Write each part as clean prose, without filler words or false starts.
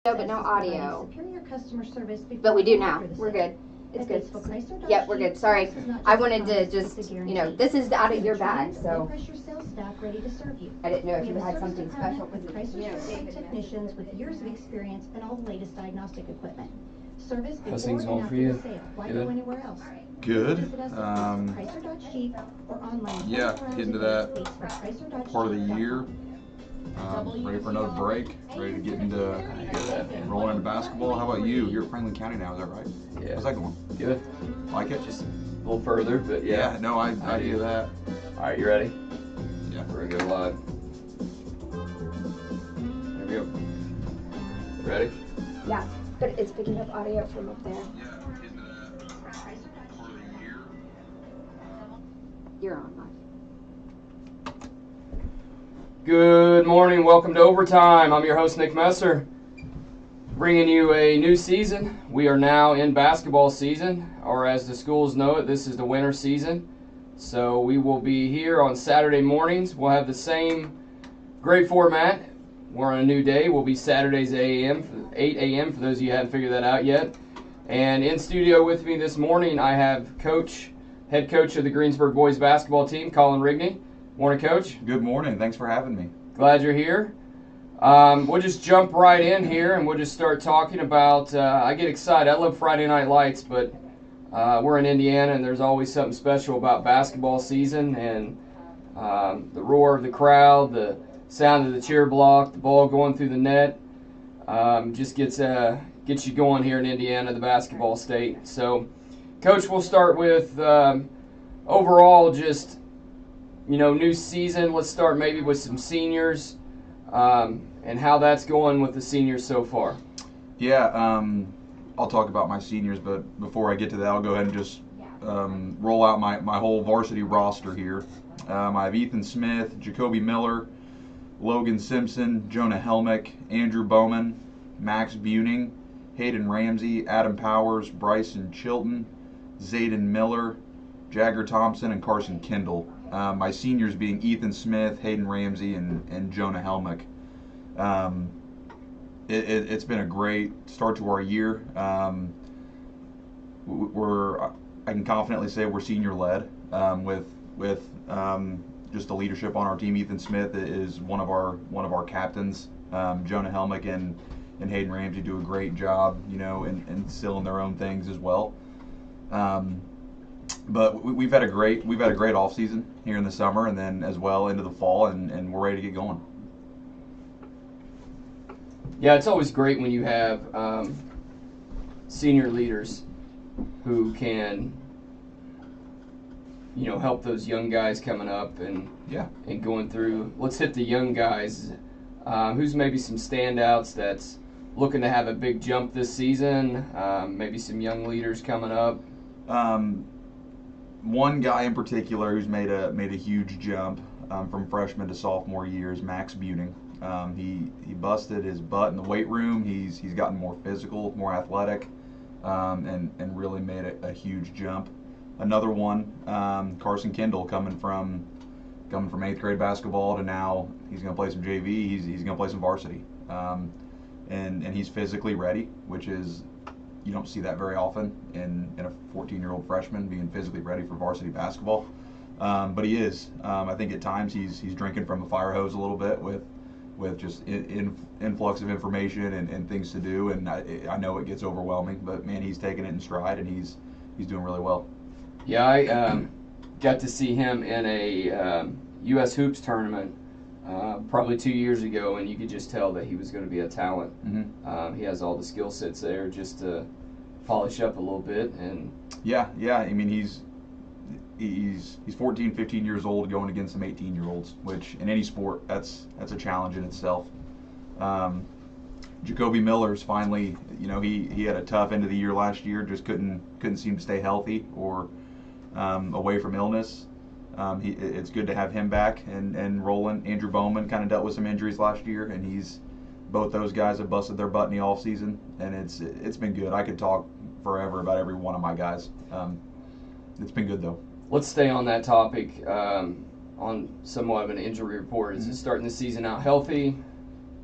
But no audio. Superior customer service. But we do now. We're good. It's good. Yep, we're good. Sorry. I wanted to just, this is out of your bag, so I didn't know if you had something special. With Chrysler technicians with years of experience and all the latest diagnostic equipment. Service before and after the sale. Why go anywhere else? Good. Yeah, getting to that part of the year. Ready for another break. Ready to get into rolling into basketball. How about you? You're at Franklin County now, is that right? Yeah. How's that going? Good. Like it? Just a little further, but yeah. Yeah, no, I do that. All right, you ready? Yeah. We're gonna go live. There we go. Ready? Yeah, but it's picking up audio from up there. Yeah, getting to that part of the year. You're on live. Good morning. Welcome to Overtime. I'm your host, Nick Messer, bringing you a new season. We are now in basketball season, or as the schools know it, this is the winter season. So we will be here on Saturday mornings. We'll have the same great format. We're on a new day. We'll be Saturdays 8 a.m. for those of you who haven't figured that out yet. And in studio with me this morning, I have head coach of the Greensburg boys basketball team, Colin Rigney. Morning, Coach. Good morning. Thanks for having me. Glad you're here. We'll just jump right in here and we'll just start talking about, I get excited. I love Friday Night Lights, but we're in Indiana and there's always something special about basketball season and the roar of the crowd, the sound of the cheer block, the ball going through the net, just gets you going here in Indiana, the basketball state. So, Coach, we'll start with overall just new season. Let's start maybe with some seniors and how that's going with the seniors so far. Yeah, I'll talk about my seniors, but before I get to that, I'll go ahead and just roll out my whole varsity roster here. I have Ethan Smith, Jacoby Miller, Logan Simpson, Jonah Helmick, Andrew Bowman, Max Buning, Hayden Ramsey, Adam Powers, Bryson Chilton, Zayden Miller, Jagger Thompson, and Carson Kendall. My seniors being Ethan Smith, Hayden Ramsey, and Jonah Helmick. It's been a great start to our year. I can confidently say we're senior led with just the leadership on our team. Ethan Smith is one of our captains. Jonah Helmick and Hayden Ramsey do a great job, and instilling their own things as well. But we've had a great off season here in the summer, and then as well into the fall, and we're ready to get going. Yeah, it's always great when you have senior leaders who can, help those young guys coming up and going through. Let's hit the young guys. Who's maybe some standouts that's looking to have a big jump this season? Maybe some young leaders coming up. One guy in particular who's made a huge jump from freshman to sophomore year is Max Buning. He busted his butt in the weight room. He's gotten more physical, more athletic, and really made a huge jump. Another one, Carson Kendall, coming from 8th grade basketball to now he's going to play some JV. He's going to play some varsity, and he's physically ready, which is. You don't see that very often in a 14-year-old freshman being physically ready for varsity basketball, but he is. I think at times he's drinking from a fire hose a little bit with just influx of information and things to do, and I know it gets overwhelming, but man, he's taking it in stride and he's doing really well. Yeah, I got to see him in a U.S. Hoops tournament probably 2 years ago, and you could just tell that he was going to be a talent. Mm-hmm. He has all the skill sets there just to polish up a little bit. And yeah. I mean, he's 14, 15 years old going against some 18-year-olds, which in any sport that's a challenge in itself. Jacoby Miller's finally, he had a tough end of the year last year, just couldn't seem to stay healthy or away from illness. It's good to have him back and rolling. Andrew Bowman kind of dealt with some injuries last year, and both those guys have busted their butt in the off season, and it's been good. I could talk forever about every one of my guys. It's been good though. Let's stay on that topic. On somewhat of an injury report, is it starting the season out healthy?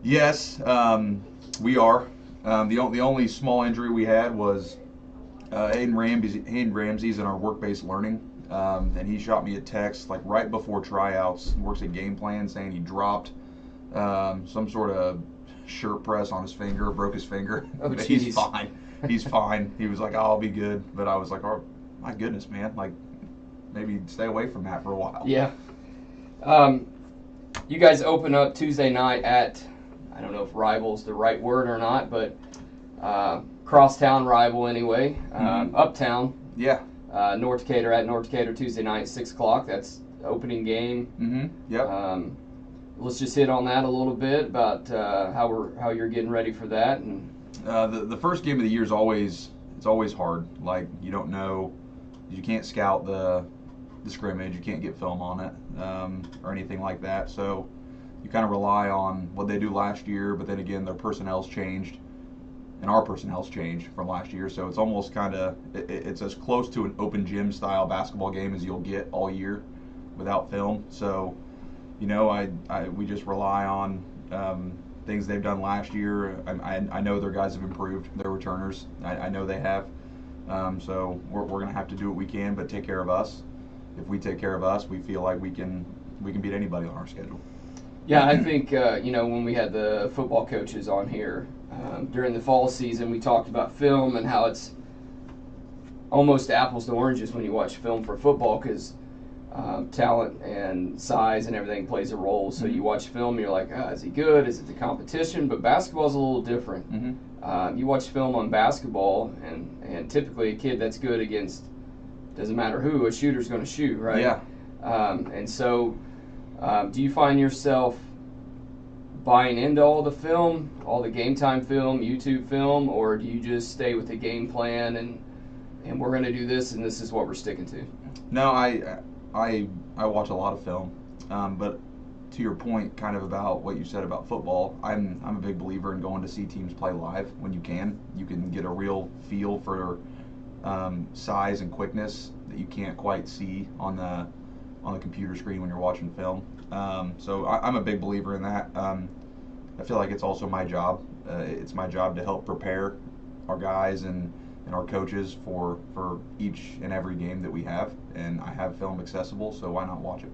Yes, we are. The only small injury we had was Hayden Ramsey's in our work-based learning, and he shot me a text like right before tryouts. Works at Game Plan, saying he dropped some sort of shirt press on his finger, broke his finger. Oh, But he's fine. He's fine. He was like, "Oh, I'll be good." But I was like, "Oh, my goodness, man! Like, maybe stay away from that for a while." Yeah. You guys open up Tuesday night at, I don't know if rival's the right word or not, but crosstown rival anyway. Uptown. Yeah. North Decatur at North Decatur Tuesday night, 6 o'clock. That's opening game. Yep. Let's just hit on that a little bit about how you're getting ready for that. And the first game of the year is always hard. Like, you don't know, you can't scout the scrimmage, you can't get film on it or anything like that. So you kind of rely on what they do last year, but then again, their personnel's changed, and our personnel's changed from last year. So it's almost kind of it's as close to an open gym style basketball game as you'll get all year without film. So, you know, we just rely on things they've done last year. I know their guys have improved, their returners. I know they have. So we're going to have to do what we can, but take care of us. If we take care of us, we feel like we can beat anybody on our schedule. Yeah, I think you know, when we had the football coaches on here during the fall season, we talked about film and how it's almost apples to oranges when you watch film for football, because talent and size and everything plays a role. So you watch film, you're like, is he good? Is it the competition? But basketball's a little different. You watch film on basketball, and typically a kid that's good against, doesn't matter who, a shooter's going to shoot, right? Yeah. And so do you find yourself buying into all the film, all the game time film, YouTube film, or do you just stay with the game plan and we're going to do this and this is what we're sticking to? No, I watch a lot of film, but to your point, kind of about what you said about football, I'm a big believer in going to see teams play live when you can. You can get a real feel for size and quickness that you can't quite see on the computer screen when you're watching film. So I'm a big believer in that. I feel like it's also my job. It's my job to help prepare our guys and our coaches for each and every game that we have, and I have film accessible, so why not watch it?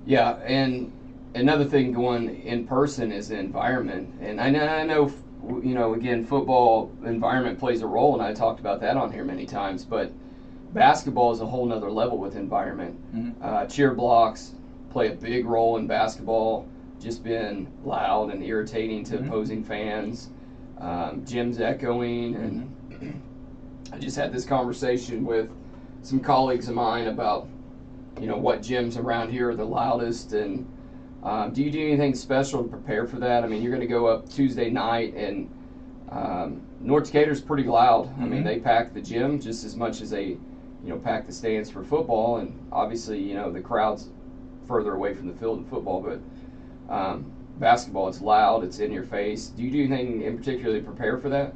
Yeah, and another thing going in person is the environment, and I know, you know, again, football environment plays a role, and I talked about that on here many times, but basketball is a whole nother level with environment. Cheer blocks play a big role in basketball, just being loud and irritating to opposing fans. Gyms echoing, and I just had this conversation with some colleagues of mine about, you know, what gyms around here are the loudest, and do you do anything special to prepare for that? I mean, you're going to go up Tuesday night, and North Decatur's pretty loud. I mean, they pack the gym just as much as they, you know, pack the stands for football, and obviously, you know, the crowd's further away from the field in football, but basketball, it's loud, it's in your face. Do you do anything in particular to prepare for that?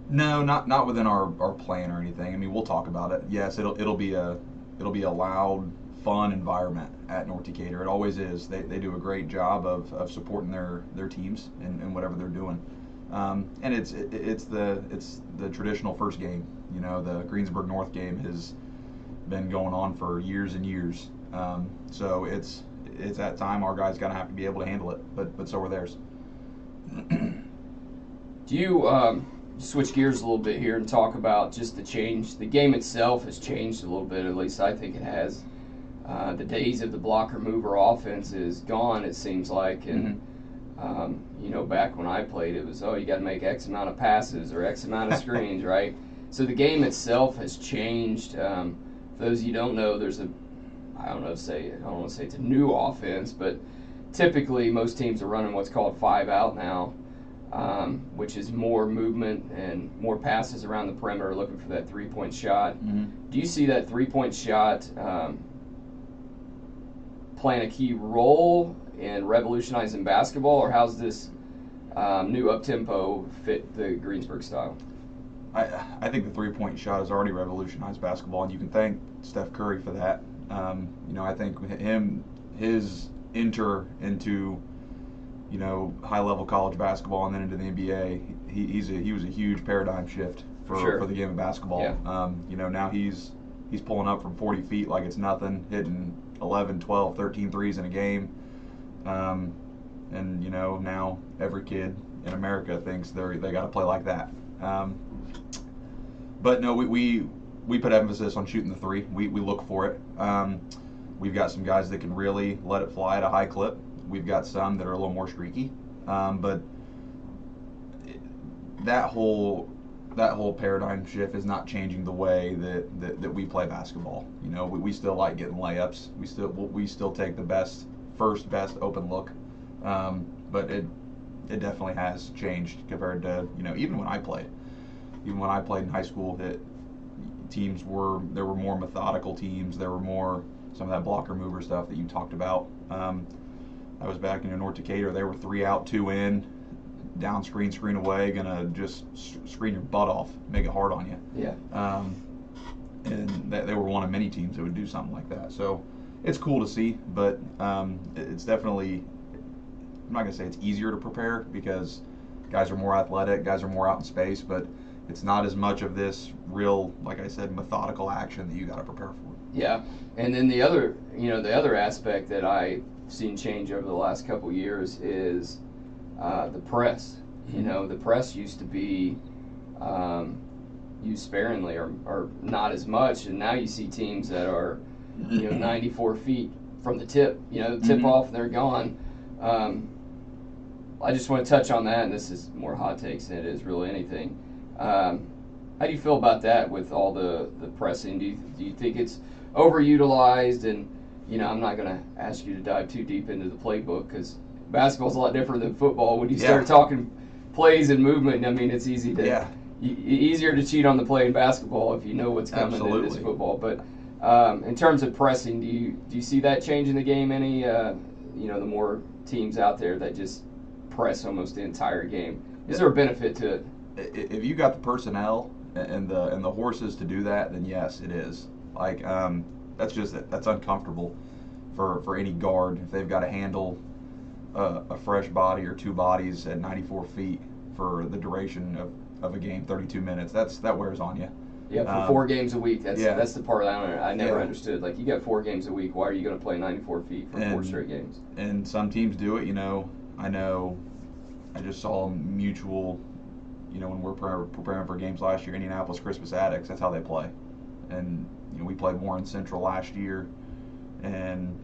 No, not within our plan or anything. I mean, we'll talk about it. Yes, it'll be a loud, fun environment at North Decatur. It always is. They do a great job of supporting their teams and whatever they're doing. And it's the traditional first game. You know, the Greensburg North game has been going on for years and years. So it's that time our guys gotta have to be able to handle it. But so are theirs. Do you switch gears a little bit here and talk about just the change? The game itself has changed a little bit, at least I think it has. The days of the blocker mover offense is gone, it seems like, and you know, back when I played, it was, you got to make X amount of passes or X amount of screens, right? So the game itself has changed. For those of you who don't know, there's I don't want to say it's a new offense, but typically most teams are running what's called 5 out now, which is more movement and more passes around the perimeter looking for that 3-point shot. Do you see that 3-point shot playing a key role in revolutionizing basketball, or how's this new up-tempo fit the Greensburg style? I think the 3-point shot has already revolutionized basketball, and you can thank Steph Curry for that. You know, I think his enter into, high-level college basketball and then into the NBA. He was a huge paradigm shift for the game of basketball. Yeah. Now he's pulling up from 40 feet like it's nothing, hitting 11, 12, 13 threes in a game. And now every kid in America thinks they got to play like that. But no, we put emphasis on shooting the three. We look for it. We've got some guys that can really let it fly at a high clip. We've got some that are a little more streaky. But that whole paradigm shift is not changing the way that we play basketball. We still like getting layups. We still take the best open look. But it definitely has changed compared to even when I played. Even when I played in high school, there were more methodical teams. There were more some of that blocker mover stuff that you talked about. I was back in North Decatur. They were 3 out, 2 in, down screen away, gonna just screen your butt off, make it hard on you. Yeah. And they were one of many teams that would do something like that. So it's cool to see, but it's definitely, I'm not gonna say it's easier to prepare because guys are more athletic, guys are more out in space, but it's not as much of this real, like I said, methodical action that you got to prepare for. Yeah, and then the other aspect that I've seen change over the last couple of years is the press. The press used to be used sparingly or not as much, and now you see teams that are 94 feet from the tip. The tip off and they're gone. I just want to touch on that, and this is more hot takes than it is really anything. How do you feel about that with all the pressing? Do you think it's overutilized? And I'm not going to ask you to dive too deep into the playbook because basketball's a lot different than football. When you start talking plays and movement, I mean it's easy to easier to cheat on the play in basketball if you know what's coming in this football. But in terms of pressing, do you see that changing the game any? The more teams out there that just press almost the entire game, is there a benefit to it? If you got the personnel and the horses to do that, then yes, it is. Like that's uncomfortable for any guard if they've got to handle a fresh body or 2 bodies at 94 feet for the duration of a game, 32 minutes. That wears on you. Yeah, for 4 games a week. That's the part I never understood. Like you got 4 games a week. Why are you going to play 94 feet for 4 straight games? And some teams do it. I know. I just saw a mutual. When we're preparing for games last year, Indianapolis Crispus Attucks, that's how they play. And we played Warren Central last year, and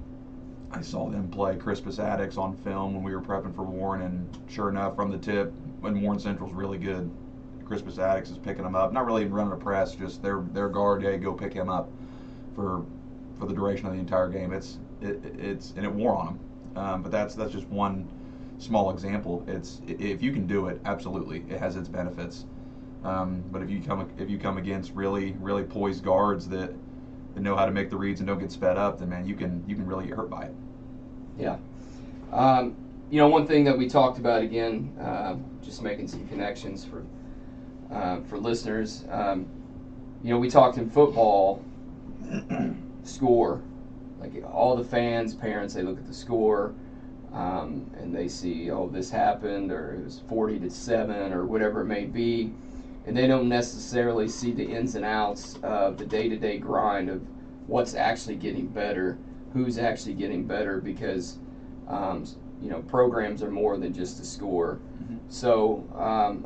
I saw them play Crispus Attucks on film when we were prepping for Warren, and sure enough, from the tip, when Warren Central's really good, Crispus Attucks is picking them up. Not really even running a press, just their guard, go pick him up for the duration of the entire game. It wore on them. But that's just one small example. If you can do it, absolutely, it has its benefits. But if you come against really poised guards that know how to make the reads and don't get sped up, then man, you can really get hurt by it. Yeah. One thing that we talked about again, just making some connections for listeners. We talked in football, score, like all the fans, parents, they look at the score. And they see, this happened, or it was 40-7, or whatever it may be, and they don't necessarily see the ins and outs of the day-to-day grind of what's actually getting better, who's actually getting better, because programs are more than just a score. Mm-hmm. So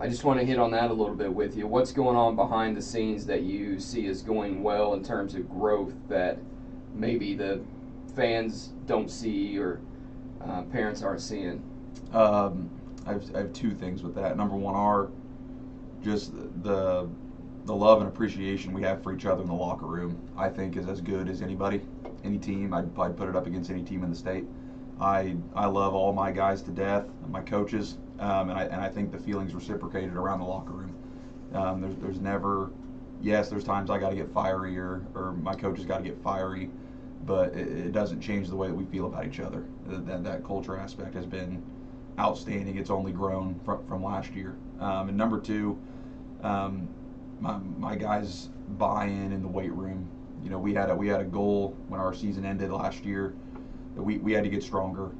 I just want to hit on that a little bit with you. What's going on behind the scenes that you see is going well in terms of growth that maybe the fans don't see or parents aren't seeing? I have 2 things with that. Number one are just the love and appreciation we have for each other in the locker room. I think is as good as any team. I'd probably put it up against any team in the state. I love all my guys to death, my coaches, and I think the feeling's reciprocated around the locker room. There's never, there's times I got to get fiery or my coaches got to get fiery. But it doesn't change the way that we feel about each other. That culture aspect has been outstanding. It's only grown from last year. And number 2, my guys' buy-in in the weight room. We had a goal when our season ended last year we had to get stronger.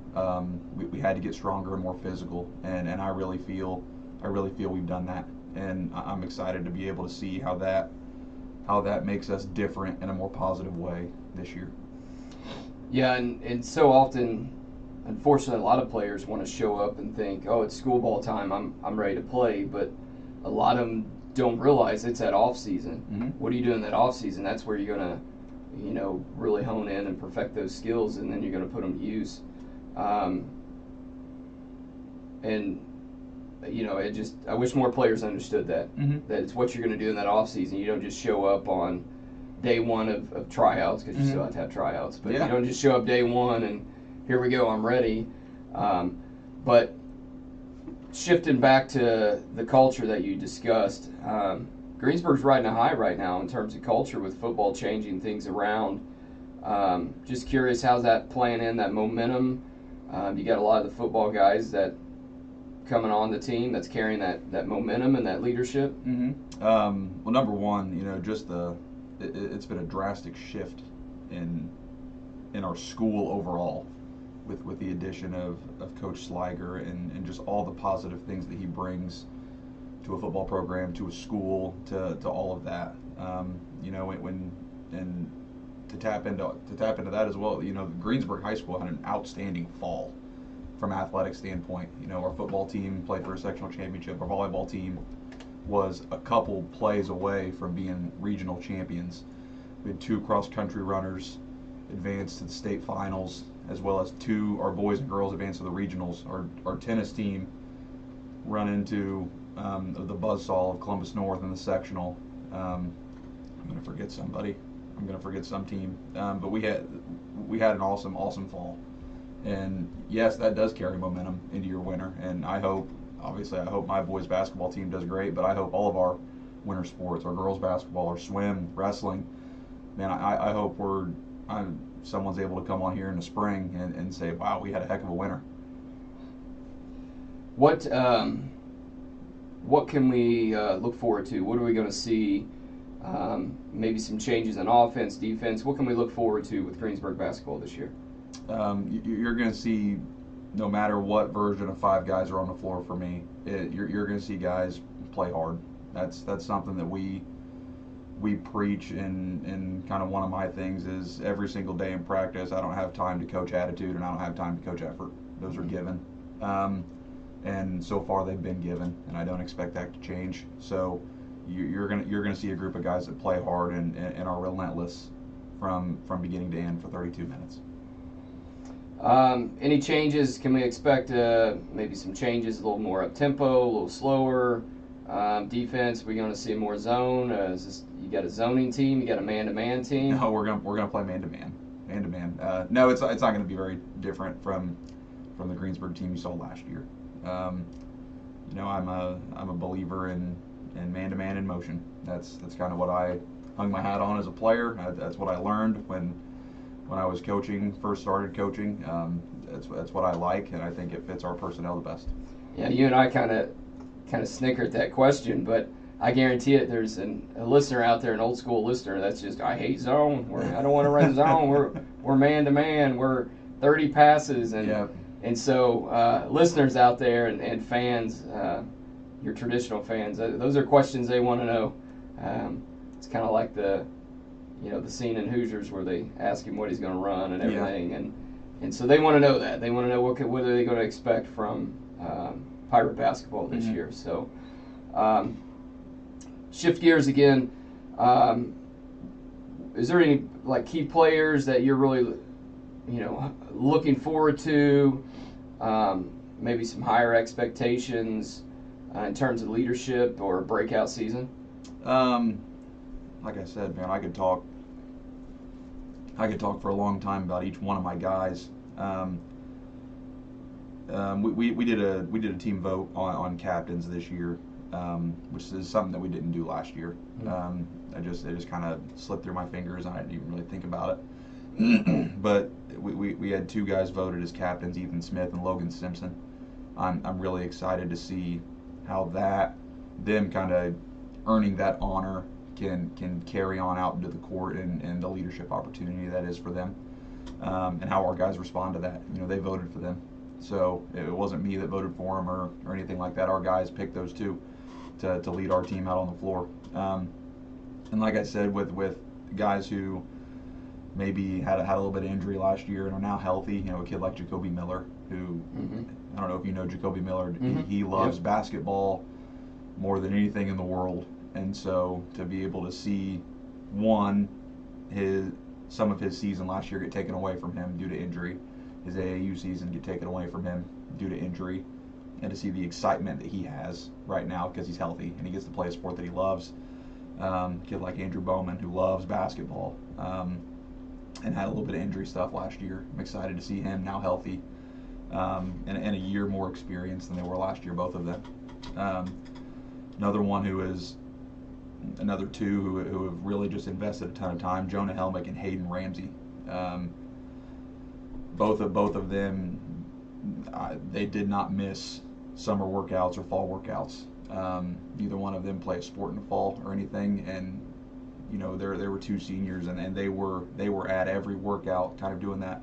We had to get stronger and more physical, and I really feel we've done that, and I'm excited to be able to see how that makes us different in a more positive way this year. Yeah, and so often, unfortunately, a lot of players want to show up and think, oh, it's school ball time, I'm ready to play, but a lot of them don't realize it's that off season. Mm-hmm. What do you do in that off season? That's where you're gonna, really hone in and perfect those skills, and then you're gonna put them to use. I wish more players understood that. Mm-hmm. That it's what you're gonna do in that off season. You don't just show up on day one of tryouts, because you still have to have tryouts, but you don't just show up day one and here we go, I'm ready. But shifting back to the culture that you discussed, Greensburg's riding a high right now in terms of culture with football changing things around. Just curious, how's that playing in, that momentum? You got a lot of the football guys that coming on the team that's carrying that momentum and that leadership. Mm-hmm. Well, number one, it's been a drastic shift in our school overall with the addition of Coach Sliger and just all the positive things that he brings to a football program, to a school, to all of that. To tap into that as well, Greensburg High School had an outstanding fall from an athletic standpoint. Our football team played for a sectional championship. Our volleyball team was a couple plays away from being regional champions. We had 2 cross-country runners advance to the state finals, as well as 2, our boys and girls advance to the regionals. Our tennis team run into the buzzsaw of Columbus North in the sectional. I'm going to forget somebody. I'm going to forget some team. But we had an awesome fall. And yes, that does carry momentum into your winter. And I hope my boys basketball team does great, but I hope all of our winter sports, our girls basketball, our swim, wrestling, man, I hope someone's able to come on here in the spring and say, wow, we had a heck of a winter. What can we look forward to? What are we going to see? Maybe some changes in offense, defense. What can we look forward to with Greensburg basketball this year? You're going to see, no matter what version of 5 guys are on the floor for me, you're going to see guys play hard. That's something that we preach, and kind of one of my things is every single day in practice, I don't have time to coach attitude and I don't have time to coach effort. Those are given. And so far they've been given, and I don't expect that to change. So you're gonna see a group of guys that play hard and are relentless from beginning to end for 32 minutes. Any changes? Can we expect maybe some changes, a little more up tempo, a little slower? Defense, we're going to see more zone. You got a zoning team, you got a man-to-man team. No, we're gonna play man-to-man. No, it's not going to be very different from the Greensburg team you saw last year. I'm a believer in man-to-man in motion. That's kind of what I hung my hat on as a player. That's what I learned when I was coaching, first started coaching. That's what I like, and I think it fits our personnel the best. Yeah, you and I kind of snickered at that question, but I guarantee it. There's a listener out there, an old school listener, that's just, I hate zone. I don't want to run zone. We're man to man. We're 30 passes, and so listeners out there and fans, your traditional fans, those are questions they want to know. It's kind of like the scene in Hoosiers where they ask him what he's going to run and everything, and so they want to know that. They want to know what are they going to expect from Pirate basketball this year. So shift gears again. Is there any key players that you're really looking forward to? Maybe some higher expectations in terms of leadership or a breakout season? Like I said, man, I could talk for a long time about each one of my guys. We did a team vote on captains this year, which is something that we didn't do last year. It just kind of slipped through my fingers, and I didn't even really think about it. But we had 2 guys voted as captains, Ethan Smith and Logan Simpson. I'm really excited to see how them kind of earning that honor can carry on out into the court and the leadership opportunity that is for them. and how our guys respond to that. You know, they voted for them. So it wasn't me that voted for them or anything like that. Our guys picked those two to lead our team out on the floor. And like I said, with guys who maybe had a little bit of injury last year and are now healthy, you know, a kid like Jacoby Miller, who, I don't know if you know Jacoby Miller, he loves basketball more than anything in the world. And so to be able to see, some of his season last year get taken away from him due to injury, his AAU season get taken away from him due to injury, and to see the excitement that he has right now because he's healthy and he gets to play a sport that he loves. Kid like Andrew Bowman, who loves basketball, and had a little bit of injury stuff last year. I'm excited to see him now healthy, and a year more experience than they were last year, both of them. Another two who have really just invested a ton of time, Jonah Helmick and Hayden Ramsey. Both of them, they did not miss summer workouts or fall workouts. Neither one of them play a sport in the fall or anything, and you know, there were two seniors, and they were at every workout, kind of doing that.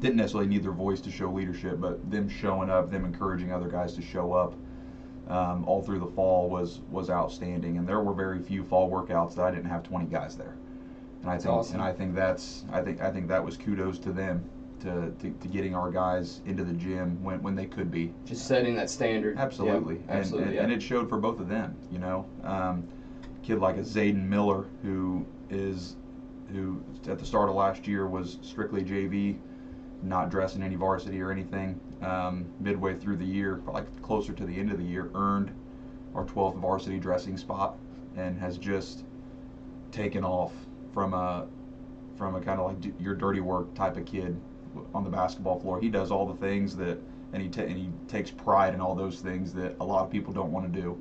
Didn't necessarily need their voice to show leadership, but them showing up, them encouraging other guys to show up, all through the fall was outstanding. And there were very few fall workouts that I didn't have 20 guys there. And I think, awesome. And I think that was kudos to them, to getting our guys into the gym when they could be. Just setting that standard. Absolutely. Yep. Absolutely. And it showed for both of them, you know. Kid like a Zayden Miller, who at the start of last year was strictly JV, not dressing any varsity or anything. Midway through the year, like closer to the end of the year, earned our 12th varsity dressing spot and has just taken off from a kind of like your dirty work type of kid on the basketball floor. He does all the things that, and he takes pride in all those things that a lot of people don't want to do.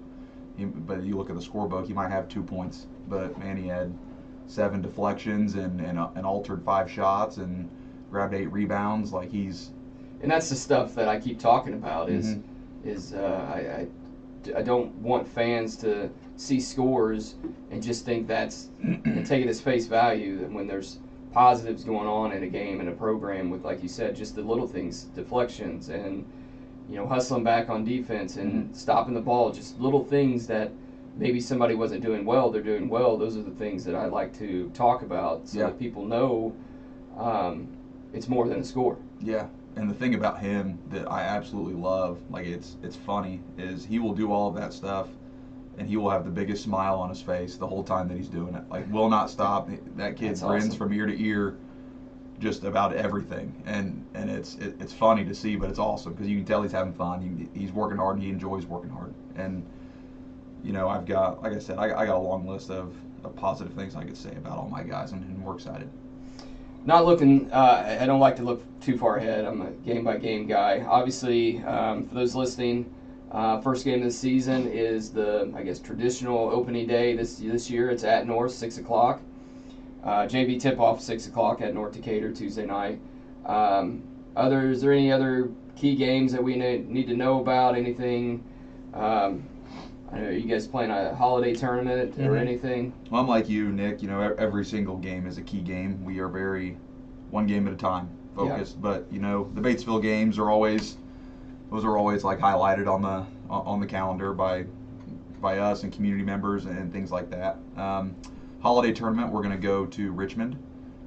But you look at the scorebook, he might have 2 points, but man, he had 7 deflections and altered 5 shots and grabbed 8 rebounds. Like and that's the stuff that I keep talking about. I don't want fans to see scores and just think that's and take it as face value. And when there's positives going on in a game and a program with, like you said, just the little things, deflections and, you know, hustling back on defense and stopping the ball, just little things that maybe somebody wasn't doing well, they're doing well. Those are the things that I like to talk about so that people know it's more than a score. Yeah, and the thing about him that I absolutely love, like it's funny, is he will do all of that stuff and he will have the biggest smile on his face the whole time that he's doing it. Like, will not stop. That kid That's grins awesome. from ear to ear, just about everything, and it's funny to see, but it's awesome because you can tell he's having fun. He's working hard and he enjoys working hard. And you know, I've got, like I said, I got a long list of positive things I could say about all my guys, and we're excited. Not looking, I don't like to look too far ahead. I'm a game-by-game guy. Obviously, for those listening, first game of the season is the, I guess, traditional opening day this year. It's at North, 6 o'clock. JV tip-off, 6 o'clock at North Decatur, Tuesday night. Is there any other key games that we need to know about? Anything? I know you guys playing a holiday tournament or anything? Well, I'm like you, Nick. You know, every single game is a key game. We are very one game at a time focused. Yeah. But you know, the Batesville games are always like highlighted on the calendar by us and community members and things like that. Holiday tournament, we're going to go to Richmond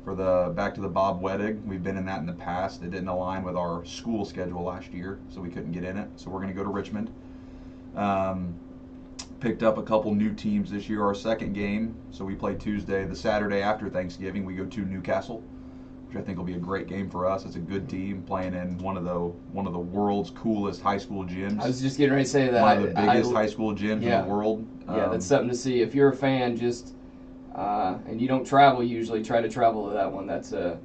for back to the Bob Wedig. We've been in that in the past. It didn't align with our school schedule last year, so we couldn't get in it. So we're going to go to Richmond. Picked up a couple new teams this year. Our second game, so we play Tuesday. The Saturday after Thanksgiving, we go to Newcastle, which I think will be a great game for us. It's a good team playing in one of the world's coolest high school gyms. I was just getting ready to say that. One of the biggest high school gyms in the world. Yeah, that's something to see. If you're a fan, just and you don't travel usually, try to travel to that one. It's a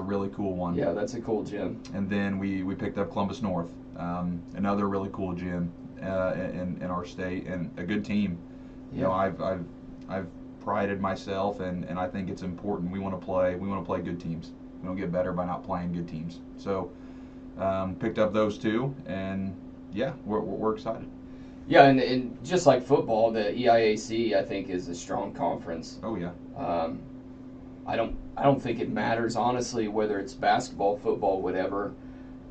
really cool one. Yeah, that's a cool gym. And then we picked up Columbus North, another really cool gym in our state, and a good team. You know, I've prided myself, and I think it's important. We want to play good teams. We don't get better by not playing good teams. So picked up those two, and yeah, we're excited. Yeah, and just like football, the EIAC I think is a strong conference. Oh yeah. I don't think it matters, honestly, whether it's basketball, football, whatever.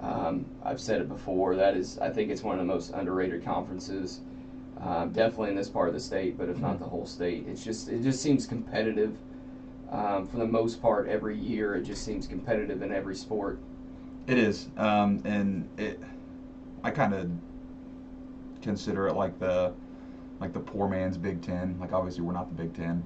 I've said it before. I think it's one of the most underrated conferences, definitely in this part of the state, but if not the whole state. It just seems competitive for the most part every year. It just seems competitive in every sport. It is, and I kind of consider it like the poor man's Big Ten. Like, obviously we're not the Big Ten,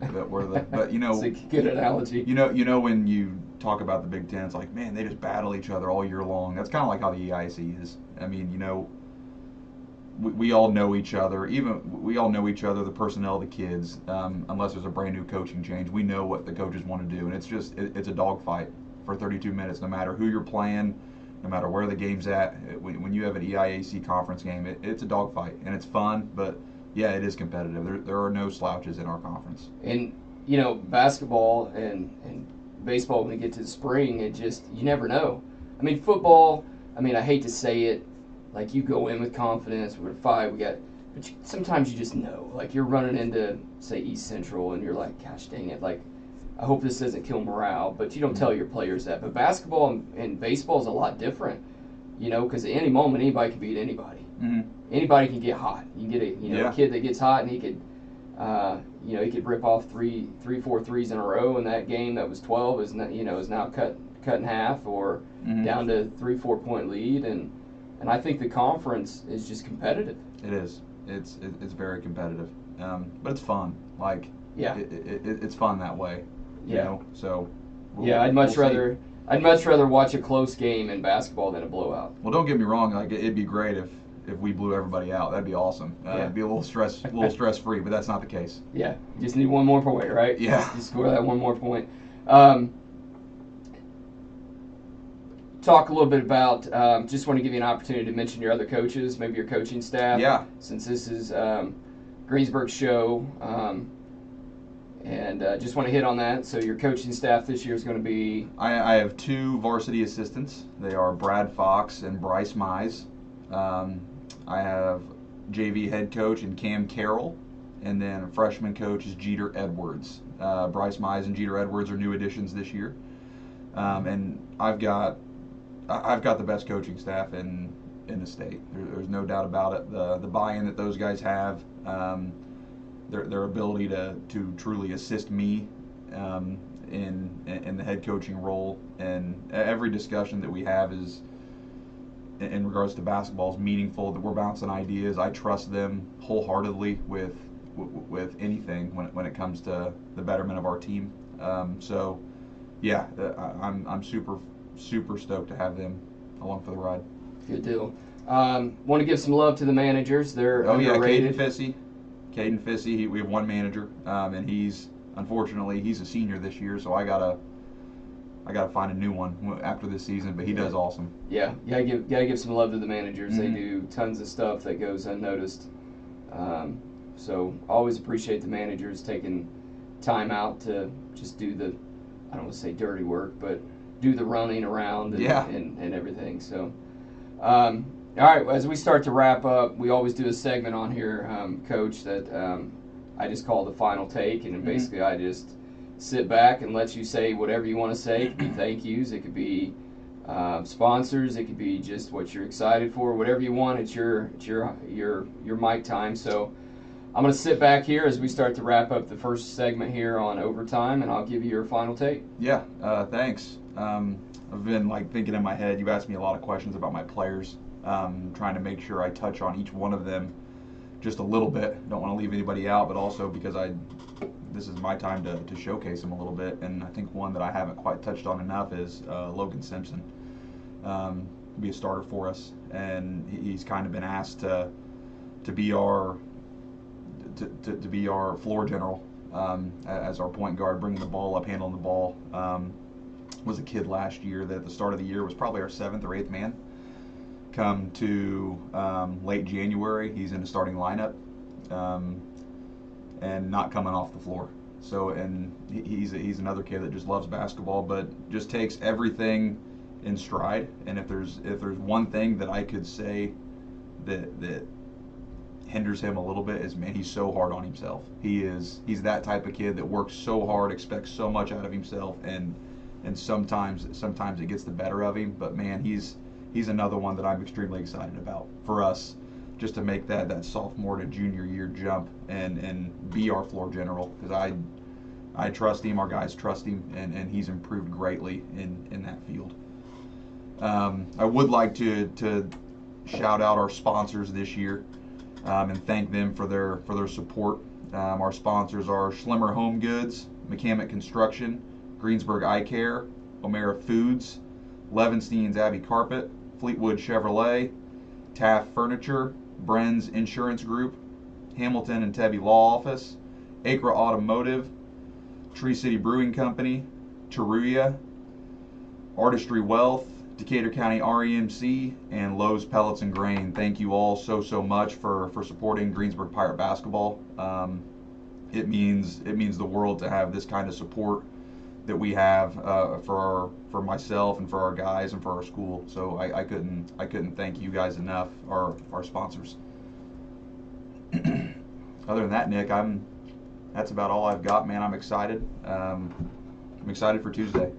but you know, it's a good analogy. You know when you talk about the Big Ten, it's like, man, they just battle each other all year long. That's kind of like how the EIC is. I mean, you know, we all know each other. We all know each other, the personnel, the kids. Unless there's a brand new coaching change, we know what the coaches want to do, and it's a dogfight for 32 minutes, no matter who you're playing, no matter where the game's at. When you have an EIAC conference game, it's a dogfight, and it's fun, but yeah, it is competitive. There are no slouches in our conference. And, you know, basketball and baseball, when we get to the spring, you never know. I mean, football, I hate to say it, like, you go in with confidence, we're 5, but sometimes you just know. Like, you're running into, say, East Central, and you're like, gosh dang it, like, I hope this doesn't kill morale, but you don't tell your players that. But basketball and baseball is a lot different, you know, because at any moment, anybody can beat anybody. Mm-hmm. Anybody can get hot. You can get a kid that gets hot, and he could, he could rip off 4 threes in a row, and that game that was 12 is now cut in half or down to 3-4 point lead, and I think the conference is just competitive. It is. It's very competitive, but it's fun. Like, it's fun that way. You know, so I'd much rather watch a close game in basketball than a blowout. Well, don't get me wrong. Like, it'd be great if we blew everybody out. That'd be awesome. It'd be a little stress free, but that's not the case. Yeah, you just need one more point, right? Yeah. Just score that one more point. Talk a little bit about. Just want to give you an opportunity to mention your other coaches, maybe your coaching staff. Yeah. Since this is Greensburg Show. And just want to hit on that. So your coaching staff this year is going to be... I have 2 varsity assistants. They are Brad Fox and Bryce Mize. I have JV head coach and Cam Carroll, and then freshman coach is Jeter Edwards. Bryce Mize and Jeter Edwards are new additions this year. And I've got the best coaching staff in the state. There's no doubt about it. The buy-in that those guys have. Their ability to truly assist me in the head coaching role, and every discussion that we have is in regards to basketball is meaningful. That we're bouncing ideas. I trust them wholeheartedly with anything when it comes to the betterment of our team. I'm super stoked to have them along for the ride. Good deal. Want to give some love to the managers. They're underrated. Caden Fissy, we have one manager, and he's a senior this year, so I gotta find a new one after this season. But he does awesome. Yeah, gotta give some love to the managers. They do tons of stuff that goes unnoticed. So always appreciate the managers taking time out to just do the, I don't want to say dirty work, but do the running around and everything. So. All right, as we start to wrap up, we always do a segment on here, Coach, that I just call the final take, and basically I just sit back and let you say whatever you want to say. It could be thank yous, it could be sponsors, it could be just what you're excited for, whatever you want. It's your mic time. So I'm going to sit back here as we start to wrap up the first segment here on overtime, and I'll give you your final take. Yeah, thanks. I've been thinking in my head. You've asked me a lot of questions about my players. Trying to make sure I touch on each one of them just a little bit. Don't want to leave anybody out, but also because this is my time to showcase them a little bit. And I think one that I haven't quite touched on enough is Logan Simpson. Be a starter for us, and he's kind of been asked to be our floor general as our point guard, bringing the ball up, handling the ball. Was a kid last year that at the start of the year was probably our 7th or 8th man. Come to late January, he's in the starting lineup and not coming off the floor. So, and he's another kid that just loves basketball, but just takes everything in stride. And if there's one thing that I could say that hinders him a little bit is, man, he's so hard on himself. He's that type of kid that works so hard, expects so much out of himself, and sometimes it gets the better of him. But man, he's another one that I'm extremely excited about for us, just to make that sophomore to junior year jump and be our floor general, because I trust him, our guys trust him, and he's improved greatly in that field. I would like to shout out our sponsors this year and thank them for their support. Our sponsors are Schlimmer Home Goods, McCamick Construction, Greensburg Eye Care, O'Mara Foods, Levenstein's Abbey Carpet, Fleetwood Chevrolet, Taft Furniture, Bren's Insurance Group, Hamilton and Tebby Law Office, Acra Automotive, Tree City Brewing Company, Teruya, Artistry Wealth, Decatur County REMC, and Lowe's Pellets and Grain. Thank you all so much for supporting Greensburg Pirate basketball. It means the world to have this kind of support that we have for myself and for our guys and for our school. So I couldn't thank you guys enough, our sponsors. Other than that, Nick, that's about all I've got, man. I'm excited. I'm excited for Tuesday.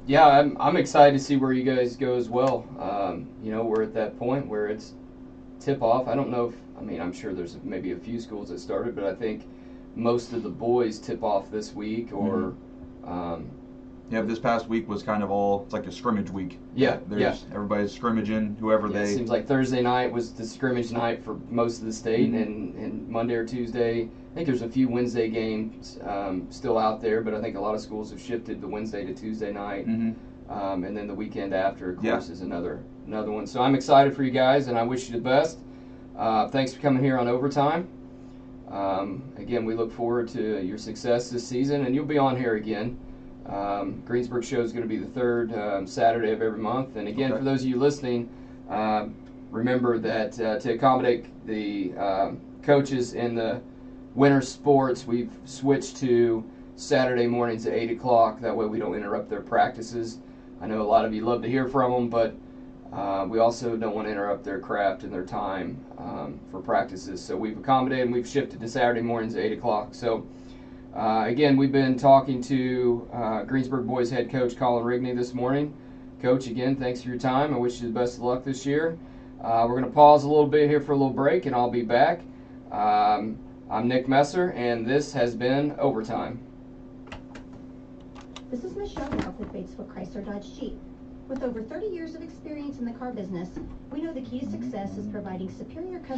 Yeah, I'm excited to see where you guys go as well. We're at that point where it's tip-off. I don't know I'm sure there's maybe a few schools that started, but I think most of the boys tip off this week or... this past week was kind of it's like a scrimmage week. Yeah. Everybody's scrimmaging, whoever It seems like Thursday night was the scrimmage night for most of the state, and Monday or Tuesday, I think there's a few Wednesday games still out there, but I think a lot of schools have shifted the Wednesday to Tuesday night, and then the weekend after, of course, is another one. So I'm excited for you guys, and I wish you the best. Thanks for coming here on Overtime. Again, we look forward to your success this season, and you'll be on here again. Greensburg Show is going to be the third Saturday of every month. And again, for those of you listening, remember that to accommodate the coaches in the winter sports, we've switched to Saturday mornings at 8 o'clock. That way we don't interrupt their practices. I know a lot of you love to hear from them, but we also don't want to interrupt their craft and their time for practices. So we've accommodated and we've shifted to Saturday mornings at 8 o'clock. So again, we've been talking to Greensburg boys head coach Colin Rigney this morning. Coach, again, thanks for your time. I wish you the best of luck this year. We're going to pause a little bit here for a little break, and I'll be back. I'm Nick Messer, and this has been Overtime. This is Michelle Ralph with Batesville Chrysler Dodge Jeep. With over 30 years of experience in the car business, we know the key to success is providing superior customer